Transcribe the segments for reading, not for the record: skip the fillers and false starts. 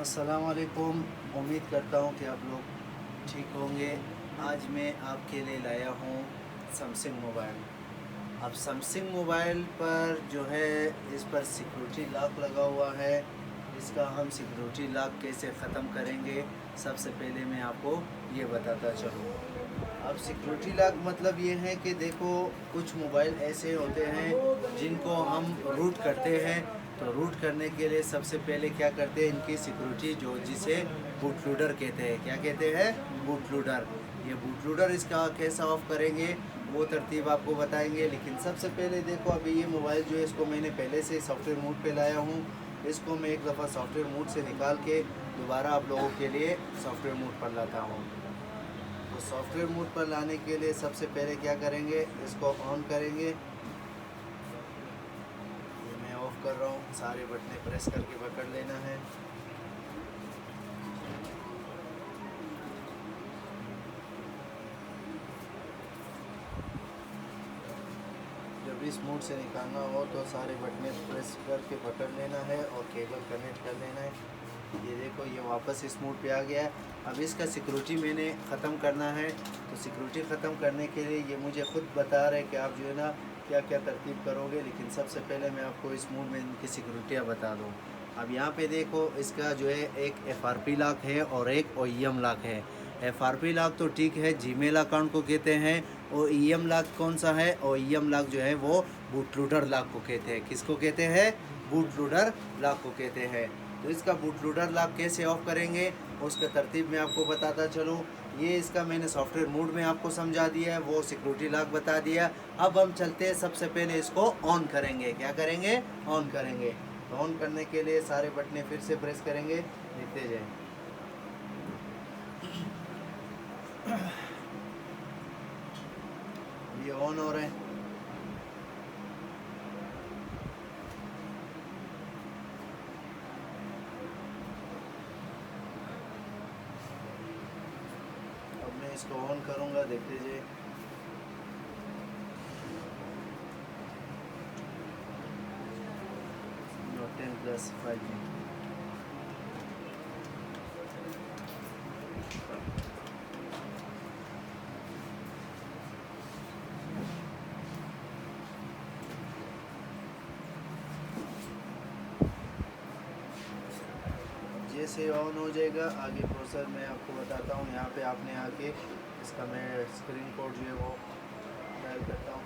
अस्सलाम वालेकुम। उम्मीद करता हूँ कि आप लोग ठीक होंगे। आज मैं आपके लिए लाया हूँ सैमसंग मोबाइल। अब सैमसंग मोबाइल पर जो है इस पर सिक्योरिटी लॉक लगा हुआ है। इसका हम सिक्योरिटी लॉक कैसे ख़त्म करेंगे, सबसे पहले मैं आपको ये बताता चलूँ। अब सिक्योरिटी लॉक मतलब ये है कि देखो, कुछ मोबाइल ऐसे होते हैं जिनको हम रूट करते हैं। तो रूट करने के लिए सबसे पहले क्या करते हैं, इनकी सिक्योरिटी जो जिसे बूट लोडर कहते हैं, क्या कहते हैं, बूट लोडर। ये बूट लोडर इसका कैसा ऑफ करेंगे वो तरतीब आपको बताएंगे। लेकिन सबसे पहले देखो, अभी ये मोबाइल जो है इसको मैंने पहले से सॉफ्टवेयर मोड पे लाया हूँ। इसको मैं एक दफ़ा सॉफ्टवेयर मोड से निकाल के दोबारा आप लोगों के लिए सॉफ्टवेयर मोड पर लाता हूँ। तो सॉफ्टवेयर मोड पर लाने के लिए सबसे पहले क्या करेंगे, इसको ऑन करेंगे। ये मैं ऑफ़ कर रहा हूँ, सारे बटने प्रेस करके पकड़ लेना है। जब इस मोड से निकालना हो तो सारे बटने प्रेस करके पकड़ लेना है और केबल कनेक्ट कर लेना है। ये देखो, ये वापस इस मोड पे आ गया है। अब इसका सिक्योरिटी मैंने ख़त्म करना है। तो सिक्योरिटी ख़त्म करने के लिए ये मुझे ख़ुद बता रहे कि आप जो है ना क्या क्या तरतीब करोगे। लेकिन सबसे पहले मैं आपको इस मोड में इनकी सिक्योरिटियाँ बता दूँ। अब यहाँ पे देखो, इसका जो है एक FRP लॉक है और एक OEM लॉक है। FRP लॉक तो ठीक है, जीमेल अकाउंट को कहते हैं। और OEM लॉक कौन सा है, OEM लॉक जो है वो बूट लोडर लॉक को कहते हैं। किसको कहते हैं, बूट लोडर लॉक को कहते हैं। तो इसका बूट लोडर लॉक कैसे ऑफ करेंगे उसका तरतीब मैं आपको बताता चलूँ। ये इसका मैंने सॉफ्टवेयर मोड में आपको समझा दिया है, वो सिक्योरिटी लॉक बता दिया। अब हम चलते हैं, सबसे पहले इसको ऑन करेंगे। क्या करेंगे, ऑन करेंगे। तो ऑन करने के लिए सारे बटने फिर से प्रेस करेंगे, देखते जाए। ये ऑन हो रहे हैं। अब मैं इसको ऑन करूँगा, देखते जाए। 10+5G। जैसे ऑन हो जाएगा, आगे प्रोसेस मैं आपको बताता हूँ। यहाँ पे आपने आके इसका मैं स्क्रीन कोड जो है वो डायल करता हूँ।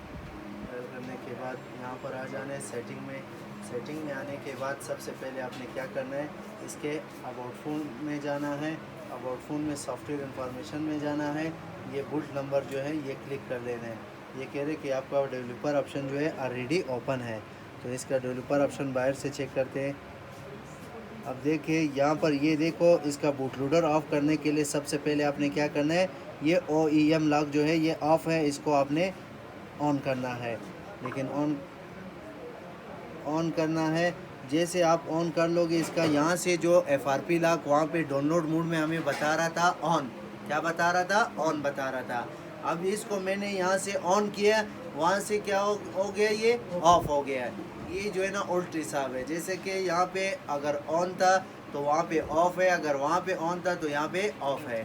डायल करने के बाद यहाँ पर आ जाना है सेटिंग में। सेटिंग में आने के बाद सबसे पहले आपने क्या करना है, इसके अबाउट फ़ोन में जाना है। अबाउट फ़ोन में सॉफ्टवेयर इंफॉर्मेशन में जाना है। ये बुट नंबर जो है ये क्लिक कर देना है। ये कह रहे कि आपका डेवलपर ऑप्शन जो है ऑलरेडी ओपन है। तो इसका डेवलपर ऑप्शन बाहर से चेक करते हैं। अब देखिए यहाँ पर, ये देखो, इसका बूट लोडर ऑफ़ करने के लिए सबसे पहले आपने क्या करना है, ये OEM लॉक जो है ये ऑफ़ है, इसको आपने ऑन करना है। लेकिन ऑन करना है। जैसे आप ऑन कर लोगे इसका, यहाँ से जो FRP लॉक वहाँ पे डाउनलोड मोड में हमें बता रहा था ऑन, क्या बता रहा था, ऑन बता रहा था। अब इसको मैंने यहाँ से ऑन किया, वहाँ से क्या हो गया, ये ऑफ हो गया है। ये जो है ना उल्ट हिसाब है। जैसे कि यहाँ पे अगर ऑन था तो वहाँ पे ऑफ है, अगर वहाँ पे ऑन था तो यहाँ पे ऑफ है।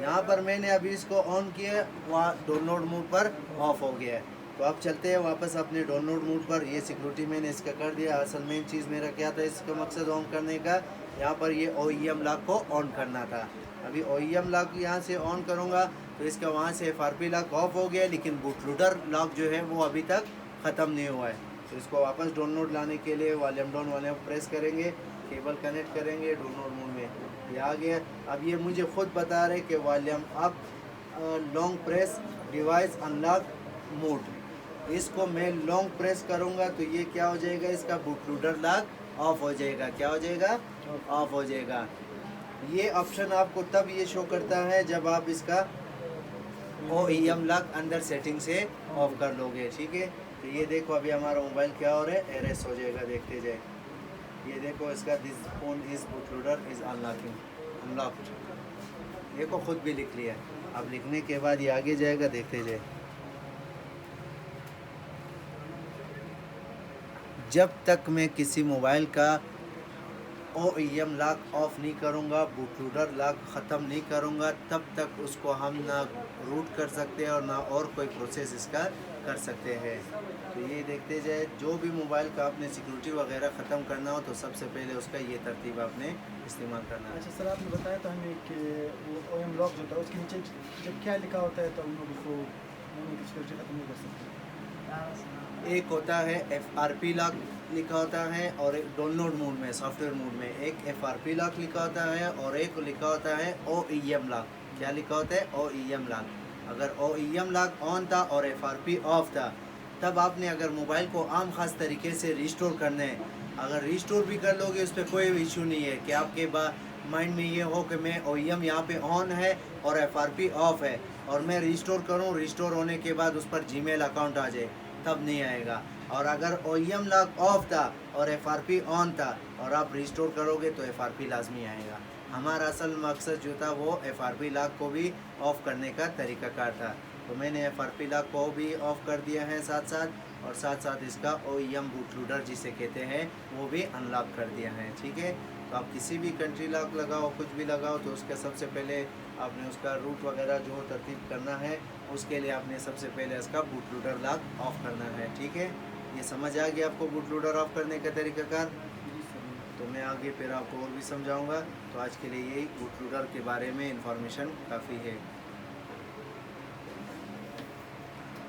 यहाँ पर मैंने अभी इसको ऑन किया, वहाँ डाउनलोड मोड पर ऑफ हो गया है। तो अब चलते हैं वापस अपने डाउनलोड मोड पर। ये सिक्योरिटी मैंने इसका कर दिया। असल मेन चीज़ मेरा क्या था, इसका मकसद ऑन करने का, यहाँ पर ये OEM लॉक को ऑन करना था। अभी OEM लॉक यहाँ से ऑन करूँगा तो इसका वहाँ से FRP लॉक ऑफ हो गया, लेकिन बूट लोडर लॉक जो है वो अभी तक ख़त्म नहीं हुआ है। तो इसको वापस डाउनलोड लाने के लिए वॉल्यूम डाउन वाले प्रेस करेंगे, केबल कनेक्ट करेंगे डाउनलोड मोड में, ये आ गया। अब ये मुझे ख़ुद बता रहे कि volume up, long press, device unlock mode. इसको मैं लॉन्ग प्रेस करूँगा तो ये क्या हो जाएगा, इसका बूट लोडर लॉक ऑफ हो जाएगा। क्या हो जाएगा, ऑफ हो जाएगा। ये ऑप्शन आपको तब ये शो करता है जब आप इसका OEM लॉक अंदर सेटिंग से ऑफ कर लोगे, ठीक है। तो ये देखो, अभी हमारा मोबाइल क्या हो रहा है, एरेस्ट हो जाएगा, देखते जाए। ये देखो, इसका this phone is boot loader is unlocking, unlocked. देखो खुद भी लिख लिया। अब लिखने के बाद ये आगे जाएगा, देखते जाए। जब तक मैं किसी मोबाइल का OEM लॉक ऑफ नहीं करूँगा, बूट लोडर लॉक ख़त्म नहीं करूँगा, तब तक उसको हम ना रूट कर सकते हैं और ना और कोई प्रोसेस इसका कर सकते हैं। तो ये देखते जाए, जो भी मोबाइल का आपने सिक्योरिटी वगैरह ख़त्म करना हो तो सबसे पहले उसका ये तरतीब आपने इस्तेमाल करना है। अच्छा सर, आपने बताया था हमें कि वो OEM लॉक जो होता है उसके नीचे जब क्या लिखा होता है तो हम लोग उसको सिक्योरिटी ख़त्म नहीं कर सकते। एक होता है FRP लॉक लिखा होता है, और एक डाउनलोड मोड में सॉफ्टवेयर मोड में एक FRP लॉक लिखा होता है, और एक लिखा होता है OEM लॉक। क्या लिखा होता है? OEM lock. अगर OEM लॉक ऑन था और FRP ऑफ था, तब आपने अगर मोबाइल को आम खास तरीके से रिस्टोर करना है, अगर रिस्टोर भी कर लोगे उस पर कोई इशू नहीं है कि आपके माइंड में ये हो कि मैं OEM यहाँ पे ऑन है और FRP ऑफ है और मैं रिस्टोर करूँ, रिस्टोर होने के बाद उस पर जीमेल अकाउंट आ जाए, तब नहीं आएगा। और अगर OEM लॉक ऑफ था और FRP ऑन था और आप रिस्टोर करोगे तो FRP लाजमी आएगा। हमारा असल मकसद जो था वो FRP लॉक को भी ऑफ़ करने का तरीक़ाकार था, तो मैंने FRP लॉक को भी ऑफ़ कर दिया है साथ साथ, और साथ साथ इसका OEM बूट लोडर जिसे कहते हैं वो भी अनलॉक कर दिया है। ठीक है, तो आप किसी भी कंट्री लॉक लगाओ, कुछ भी लगाओ, तो उसका सबसे पहले आपने उसका रूट वगैरह जो तरतीब करना है, उसके लिए आपने सबसे पहले इसका बूट लोडर लॉक ऑफ़ करना है। ठीक है, ये समझ आ गया आपको बूट लोडर ऑफ़ करने का तरीक़ाकार? तो मैं आगे फिर आपको और भी समझाऊंगा। तो आज के लिए यही बूट लोडर के बारे में इंफॉर्मेशन काफ़ी है।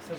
सर,